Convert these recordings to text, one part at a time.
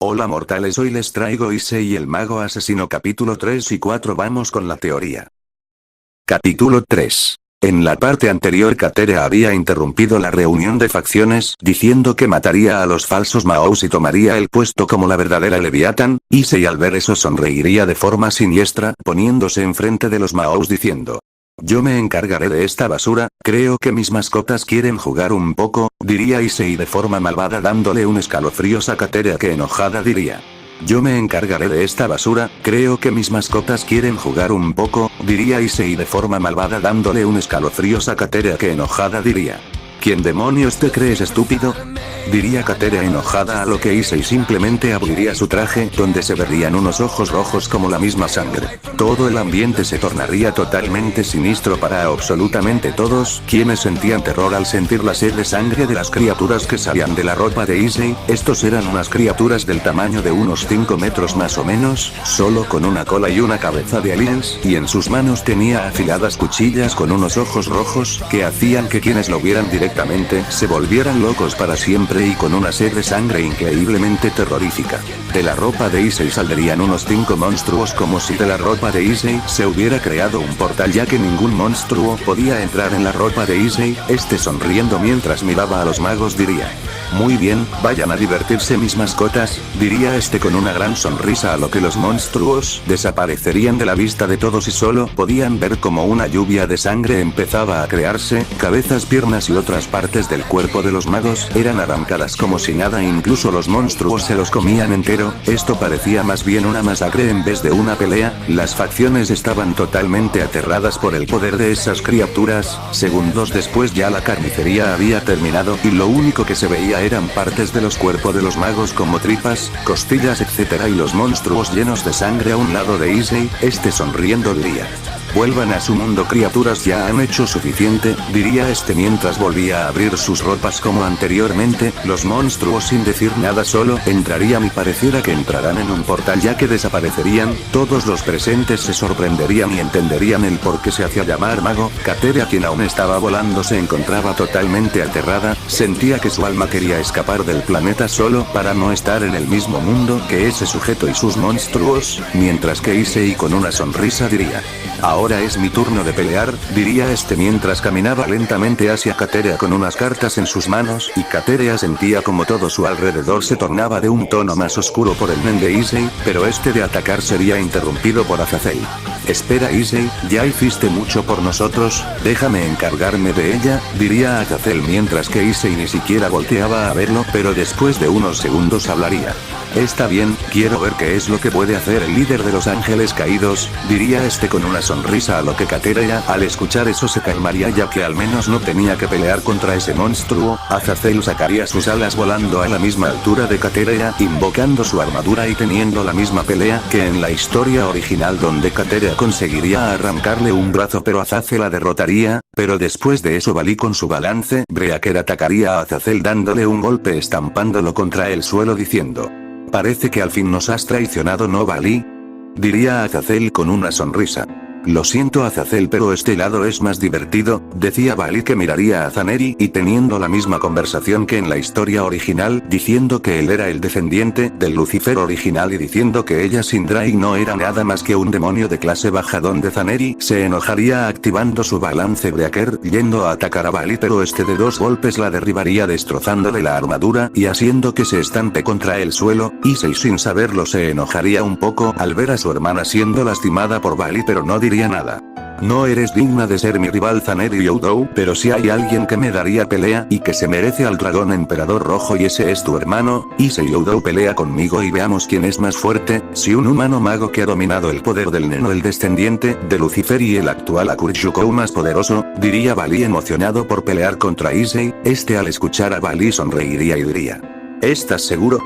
Hola mortales, hoy les traigo Issei el mago asesino capítulo 3 y 4. Vamos con la teoría. Capítulo 3. En la parte anterior Kateria había interrumpido la reunión de facciones diciendo que mataría a los falsos Maous y tomaría el puesto como la verdadera Leviatán. Issei al ver eso sonreiría de forma siniestra poniéndose enfrente de los Maous diciendo: yo me encargaré de esta basura, creo que mis mascotas quieren jugar un poco, diría Issei de forma malvada dándole un escalofrío a Kateria que enojada diría: yo me encargaré de esta basura, creo que mis mascotas quieren jugar un poco, diría Issei de forma malvada dándole un escalofrío a Kateria que enojada diría: ¿quién demonios te crees, estúpido? Diría Kateria enojada, a lo que Issei simplemente abriría su traje donde se verían unos ojos rojos como la misma sangre. Todo el ambiente se tornaría totalmente siniestro para absolutamente todos quienes sentían terror al sentir la sed de sangre de las criaturas que salían de la ropa de Issei. Estos eran unas criaturas del tamaño de unos 5 metros más o menos, solo con una cola y una cabeza de aliens, y en sus manos tenía afiladas cuchillas con unos ojos rojos que hacían que quienes lo vieran directamente se volvieran locos para siempre, y con una sed de sangre increíblemente terrorífica. De la ropa de Issei saldrían unos 5 monstruos, como si de la ropa de Issei se hubiera creado un portal, ya que ningún monstruo podía entrar en la ropa de Issei. Sonriendo mientras miraba a los magos diría: muy bien, vayan a divertirse mis mascotas, diría con una gran sonrisa, a lo que los monstruos desaparecerían de la vista de todos y solo podían ver como una lluvia de sangre empezaba a crearse. Cabezas, piernas y otras partes del cuerpo de los magos eran arrancadas como si nada, incluso los monstruos se los comían entero. Esto parecía más bien una masacre en vez de una pelea. Las facciones estaban totalmente aterradas por el poder de esas criaturas. Segundos después ya la carnicería había terminado y lo único que se veía eran partes de los cuerpos de los magos como tripas, costillas, etc. y los monstruos llenos de sangre a un lado de Issei. Sonriendo diría: vuelvan a su mundo, criaturas, ya han hecho suficiente, diría mientras volvía a abrir sus ropas como anteriormente. Los monstruos sin decir nada solo entrarían y pareciera que entrarán en un portal, ya que desaparecerían. Todos los presentes se sorprenderían y entenderían el por qué se hacía llamar mago. Kateria, quien aún estaba volando, se encontraba totalmente aterrada, sentía que su alma quería escapar del planeta solo para no estar en el mismo mundo que ese sujeto y sus monstruos, mientras que Issei con una sonrisa diría: ahora es mi turno de pelear, diría mientras caminaba lentamente hacia Kateria con unas cartas en sus manos, y Kateria sentía como todo su alrededor se tornaba de un tono más oscuro por el nen de Issei, pero de atacar sería interrumpido por Azazel. Espera Issei, ya hiciste mucho por nosotros, déjame encargarme de ella, diría Azazel mientras que Issei ni siquiera volteaba a verlo, pero después de unos segundos hablaría: está bien, quiero ver qué es lo que puede hacer el líder de los ángeles caídos, diría con una sonrisa, a lo que Kateria al escuchar eso se calmaría, ya que al menos no tenía que pelear contra ese monstruo. Azazel sacaría sus alas volando a la misma altura de Kateria, invocando su armadura y teniendo la misma pelea que en la historia original, donde Kateria conseguiría arrancarle un brazo pero Azazel la derrotaría. Pero después de eso Vali con su balance Breaker atacaría a Azazel dándole un golpe estampándolo contra el suelo diciendo: parece que al fin nos has traicionado, ¿no, Vali? Diría Azazel con una sonrisa. Lo siento, Azazel, pero este lado es más divertido, decía Vali, que miraría a Zaneri y teniendo la misma conversación que en la historia original, diciendo que él era el descendiente del Lucifer original y diciendo que ella Sindrai no era nada más que un demonio de clase baja, donde Zaneri se enojaría activando su balance Breaker yendo a atacar a Vali, pero de 2 golpes la derribaría destrozándole la armadura y haciendo que se estampe contra el suelo. Issei sin saberlo se enojaría un poco al ver a su hermana siendo lastimada por Vali, pero no diría nada. No eres digna de ser mi rival, Zaneri Youdou, pero si hay alguien que me daría pelea y que se merece al dragón emperador rojo, y ese es tu hermano. Issei Youdou, pelea conmigo y veamos quién es más fuerte. Si un humano mago que ha dominado el poder del neno, el descendiente de Lucifer y el actual Akurchukou más poderoso, diría Vali emocionado por pelear contra Issei. Al escuchar a Vali sonreiría y diría: ¿estás seguro?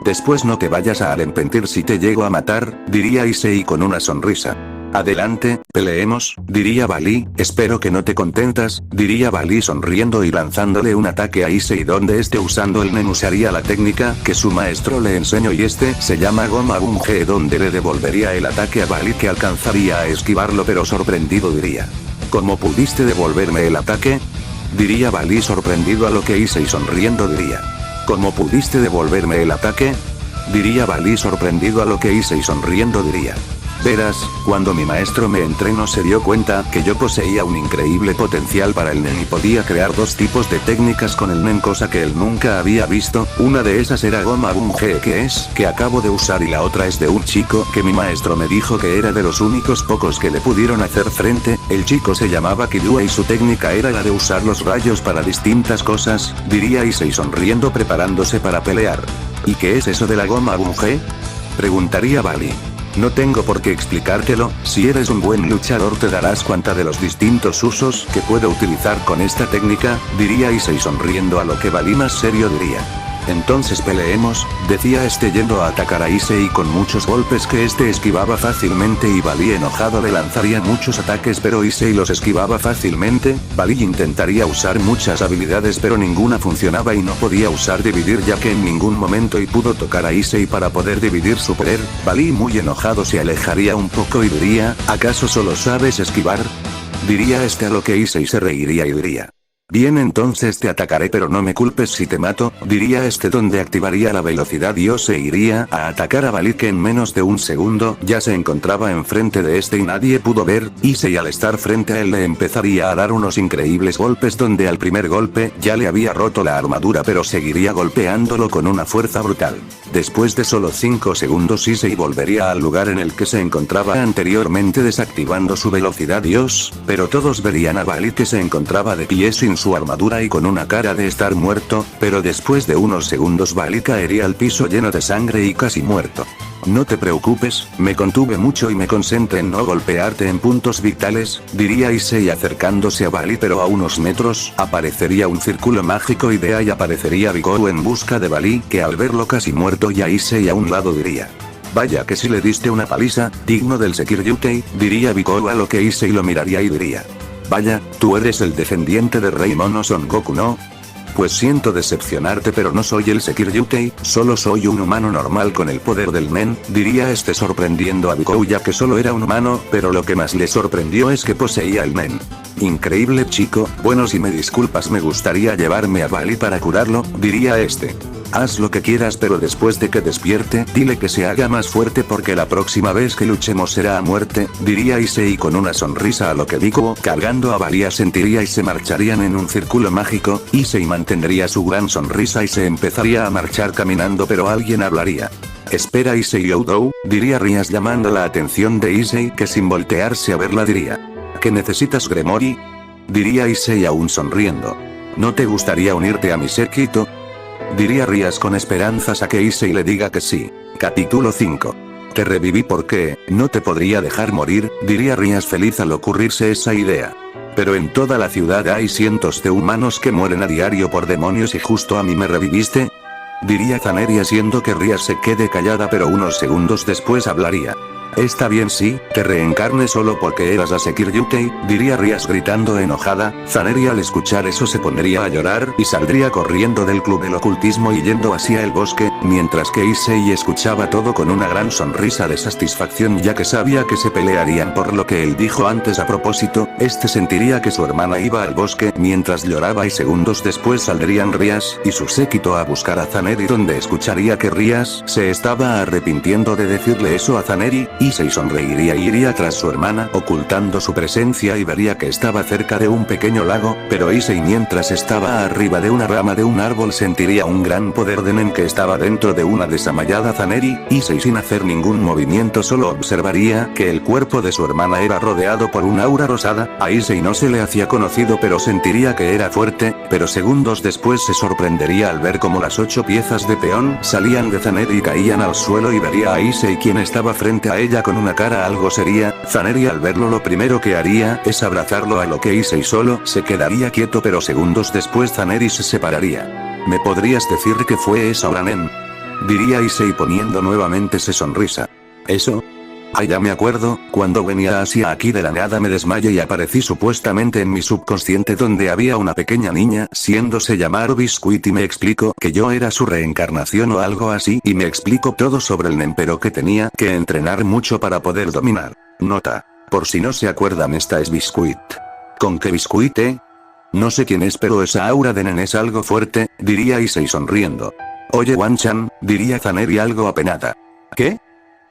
Después no te vayas a arrepentir si te llego a matar, diría Issei con una sonrisa. Adelante, peleemos, diría Vali. Espero que no te contentas, diría Vali sonriendo y lanzándole un ataque a Issei, donde usando el nen usaría la técnica que su maestro le enseñó y se llama Goma Bunge, donde le devolvería el ataque a Vali, que alcanzaría a esquivarlo, pero sorprendido diría: ¿cómo pudiste devolverme el ataque? Diría Vali sorprendido, a lo que Issei sonriendo diría: ¿cómo pudiste devolverme el ataque? diría Balí sorprendido a lo que hice y sonriendo diría. Verás, cuando mi maestro me entrenó se dio cuenta que yo poseía un increíble potencial para el nen y podía crear dos tipos de técnicas con el nen, cosa que él nunca había visto. Una de esas era Goma Bunge, que acabo de usar, y la otra es de un chico que mi maestro me dijo que era de los únicos pocos que le pudieron hacer frente. El chico se llamaba Killua y su técnica era la de usar los rayos para distintas cosas, diría Issei sonriendo preparándose para pelear. ¿Y qué es eso de la Goma Bunge?, preguntaría Balí. No tengo por qué explicártelo, si eres un buen luchador te darás cuenta de los distintos usos que puedo utilizar con esta técnica, diría Issei sonriendo a lo que Balí más serio diría. Entonces peleemos, decía este yendo a atacar a Issei con muchos golpes que este esquivaba fácilmente y Balí enojado le lanzaría muchos ataques pero Issei los esquivaba fácilmente. Balí intentaría usar muchas habilidades pero ninguna funcionaba y no podía usar dividir ya que en ningún momento y pudo tocar a Issei para poder dividir su poder. Balí muy enojado se alejaría un poco y diría, ¿acaso solo sabes esquivar?, diría este a lo que Issei se reiría y diría. Bien, entonces te atacaré pero no me culpes si te mato, diría este donde activaría la velocidad y se iría a atacar a Balí que en menos de un segundo ya se encontraba enfrente de este y nadie pudo ver. Issei al estar frente a él le empezaría a dar unos increíbles golpes donde al primer golpe ya le había roto la armadura pero seguiría golpeándolo con una fuerza brutal. Después de solo 5 segundos Issei volvería al lugar en el que se encontraba anteriormente desactivando su velocidad Dios, pero todos verían a Balí que se encontraba de pie sin su armadura y con una cara de estar muerto, pero después de unos segundos Balí caería al piso lleno de sangre y casi muerto. No te preocupes, me contuve mucho y me concentré en no golpearte en puntos vitales, diría Issei acercándose a Balí pero a unos metros, aparecería un círculo mágico y de ahí aparecería Bikoku en busca de Balí que al verlo casi muerto y a Issei a un lado diría. Vaya que si le diste una paliza, digno del Sekiryukei, diría Bikoku a lo que Issei lo miraría y diría. Vaya, tú eres el descendiente de Rei Mono Son Goku, ¿no? Pues siento decepcionarte pero no soy el Sekiryukei, solo soy un humano normal con el poder del nen, diría este sorprendiendo a Bikoku ya que solo era un humano, pero lo que más le sorprendió es que poseía el nen. Increíble chico, bueno si me disculpas me gustaría llevarme a Balí para curarlo, diría este. Haz lo que quieras pero después de que despierte, dile que se haga más fuerte porque la próxima vez que luchemos será a muerte, diría Issei con una sonrisa a lo que Bikoku cargando a Balí asentiría y se marcharían en un círculo mágico. Issei mantendría su gran sonrisa y se empezaría a marchar caminando pero alguien hablaría. Espera Issei Youdou, diría Rias llamando la atención de Issei que sin voltearse a verla diría. ¿Qué necesitas Gremory?, diría Issei aún sonriendo. ¿No te gustaría unirte a mi séquito?, diría Rias con esperanzas a que Issei le diga que sí. Capítulo 5. Te reviví porque, no te podría dejar morir, diría Rias feliz al ocurrirse esa idea. Pero en toda la ciudad hay cientos de humanos que mueren a diario por demonios y justo a mí me reviviste, diría Zaneri haciendo que Rias se quede callada pero unos segundos después hablaría. Está bien sí, te reencarne solo porque eras la Sekiryukei, diría Rias gritando enojada. Zaneri al escuchar eso se pondría a llorar y saldría corriendo del club del ocultismo y yendo hacia el bosque, mientras que Issei escuchaba todo con una gran sonrisa de satisfacción ya que sabía que se pelearían por lo que él dijo antes a propósito. Este sentiría que su hermana iba al bosque mientras lloraba y segundos después saldrían Rias y su séquito a buscar a Zaneri donde escucharía que Rias se estaba arrepintiendo de decirle eso a Zaneri. Issei sonreiría y iría tras su hermana ocultando su presencia y vería que estaba cerca de un pequeño lago, pero Issei mientras estaba arriba de una rama de un árbol sentiría un gran poder de nen que estaba dentro de una desmayada Zaneri. Issei sin hacer ningún movimiento solo observaría que el cuerpo de su hermana era rodeado por un aura rosada. A Issei no se le hacía conocido pero sentiría que era fuerte, pero segundos después se sorprendería al ver como las 8 piezas de peón salían de Zaneri y caían al suelo y vería a Issei quien estaba frente a ella con una cara algo seria. Zaneri al verlo lo primero que haría es abrazarlo a lo que Issei solo se quedaría quieto pero segundos después Zaneri se separaría. ¿Me podrías decir qué fue esa hora nen?, diría Issei poniendo nuevamente esa sonrisa. ¿Eso? Ah, ya me acuerdo, cuando venía hacia aquí de la nada me desmayé y aparecí supuestamente en mi subconsciente donde había una pequeña niña haciéndose llamar Biscuit y me explicó que yo era su reencarnación o algo así y me explicó todo sobre el nen pero que tenía que entrenar mucho para poder dominar. Nota. Por si no se acuerdan esta es Biscuit. ¿Con qué Biscuit? No sé quién es pero esa aura de nen es algo fuerte, diría Issei sonriendo. Oye Wan-chan, diría Zaneri algo apenada. ¿Qué?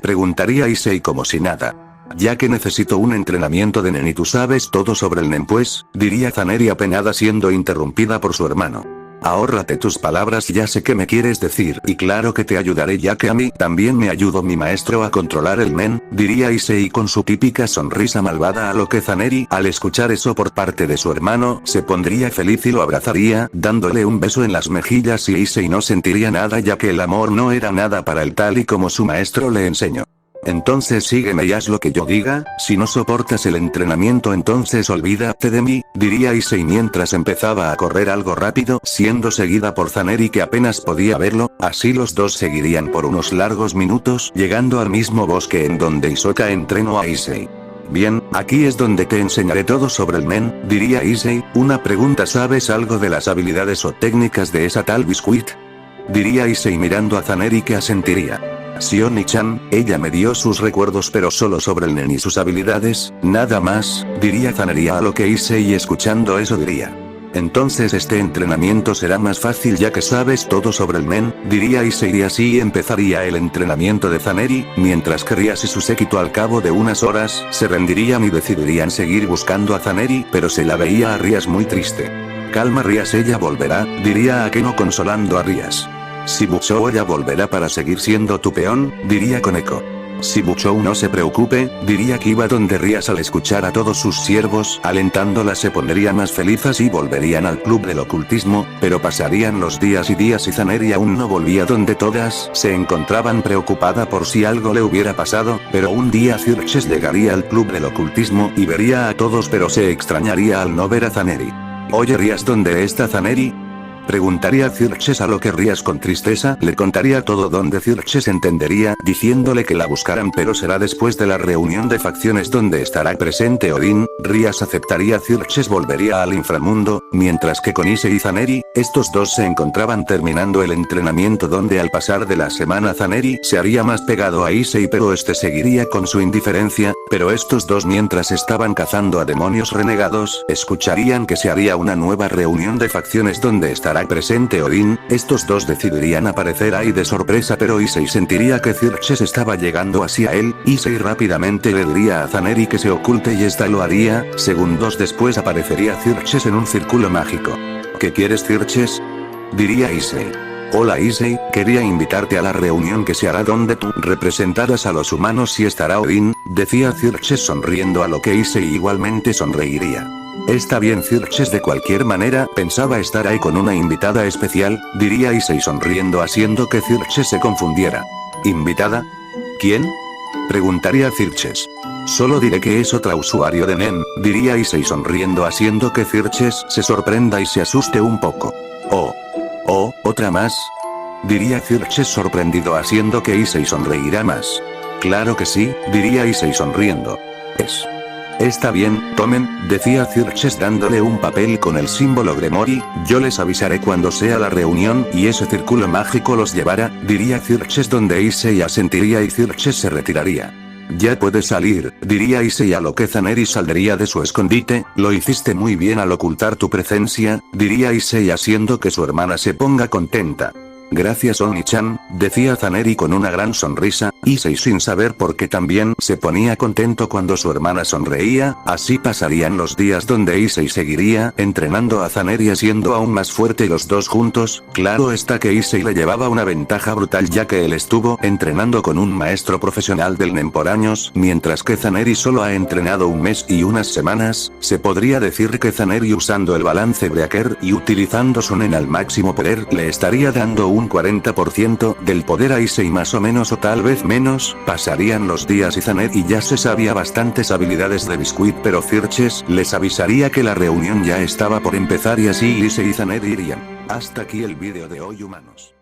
Preguntaría Issei como si nada. Ya que necesito un entrenamiento de nen y tú sabes todo sobre el nen pues, diría Zaneri apenada siendo interrumpida por su hermano. Ahórrate tus palabras, ya sé qué me quieres decir y claro que te ayudaré ya que a mí también me ayudó mi maestro a controlar el nen, diría Issei con su típica sonrisa malvada a lo que Zaneri al escuchar eso por parte de su hermano se pondría feliz y lo abrazaría, dándole un beso en las mejillas y Issei no sentiría nada ya que el amor no era nada para él tal y como su maestro le enseñó. Entonces sígueme y haz lo que yo diga, si no soportas el entrenamiento entonces olvídate de mí, diría Issei mientras empezaba a correr algo rápido, siendo seguida por Zaneri que apenas podía verlo, así los dos seguirían por unos largos minutos, llegando al mismo bosque en donde Hisoka entrenó a Issei. Bien, aquí es donde te enseñaré todo sobre el nen, diría Issei, una pregunta, ¿sabes algo de las habilidades o técnicas de esa tal Biscuit? Diría Issei mirando a Zaneri que asentiría. Sí, Oni-chan, ella me dio sus recuerdos pero solo sobre el nen y sus habilidades, nada más, diría Zaneri a lo que Issei escuchando eso diría. Entonces este entrenamiento será más fácil ya que sabes todo sobre el nen, diría Issei y así empezaría el entrenamiento de Zaneri, mientras que Rias y su séquito al cabo de unas horas se rendirían y decidirían seguir buscando a Zaneri pero se la veía a Rias muy triste. Calma Rias, ella volverá, diría Akeno consolando a Rias. Si Buchou ya volverá para seguir siendo tu peón, diría Koneko. Si Buchou no se preocupe, diría Kiba donde Rias al escuchar a todos sus siervos alentándola se pondría más felices y volverían al club del ocultismo, pero pasarían los días y Zaneri aún no volvía donde todas se encontraban preocupada por si algo le hubiera pasado, pero un día Xerxes llegaría al club del ocultismo y vería a todos pero se extrañaría al no ver a Zaneri. Oye Rias, ¿dónde está Zaneri? Preguntaría Xerxes a lo que Rias con tristeza le contaría todo donde Xerxes entendería diciéndole que la buscaran pero será después de la reunión de facciones donde estará presente Odin, Rias aceptaría Xerxes volvería al inframundo, mientras que con Issei y Zaneri, estos dos se encontraban terminando el entrenamiento donde al pasar de la semana Zaneri se haría más pegado a Issei pero este seguiría con su indiferencia, pero estos dos mientras estaban cazando a demonios renegados, escucharían que se haría una nueva reunión de facciones donde estará presente Odin, estos dos decidirían aparecer ahí de sorpresa pero Issei sentiría que Xerxes estaba llegando hacia él, Issei rápidamente le diría a Zaneri que se oculte y esta lo haría, segundos después aparecería Xerxes en un círculo mágico. ¿Qué quieres Xerxes? Diría Issei. Hola Issei, quería invitarte a la reunión que se hará donde tú representarás a los humanos y estará Odin, decía Xerxes sonriendo a lo que Issei igualmente sonreiría. Está bien Xerxes de cualquier manera pensaba estar ahí con una invitada especial, diría Issei sonriendo haciendo que Xerxes se confundiera. ¿Invitada? ¿Quién? Preguntaría Xerxes. Solo diré que es otra usuario de Nen, diría Issei sonriendo haciendo que Xerxes se sorprenda y se asuste un poco. Oh, ¿otra más? Diría Xerxes sorprendido haciendo que Issei sonreirá más. Claro que sí, diría Issei sonriendo. Está bien, tomen, decía Xerxes dándole un papel con el símbolo Gremori, yo les avisaré cuando sea la reunión y ese círculo mágico los llevará, diría Xerxes donde Issei asentiría y Xerxes se retiraría. Ya puedes salir, diría Issei a lo que Zaneri saldría de su escondite, lo hiciste muy bien al ocultar tu presencia, diría Issei haciendo que su hermana se ponga contenta. Gracias Oni-chan, decía Zaneri con una gran sonrisa, Issei sin saber por qué también se ponía contento cuando su hermana sonreía, así pasarían los días donde Issei seguiría entrenando a Zaneri siendo aún más fuerte los dos juntos, claro está que Issei le llevaba una ventaja brutal ya que él estuvo entrenando con un maestro profesional del Nen por años, mientras que Zaneri solo ha entrenado un mes y unas semanas, se podría decir que Zaneri usando el balance Breaker y utilizando su Nen al máximo poder le estaría dando un 40% del poder a Issei más o menos o tal vez menos, pasarían los días y Zaneri ya se sabía bastantes habilidades de Biscuit pero Xerxes les avisaría que la reunión ya estaba por empezar y así Issei y Zaneri irían. Hasta aquí el vídeo de hoy humanos.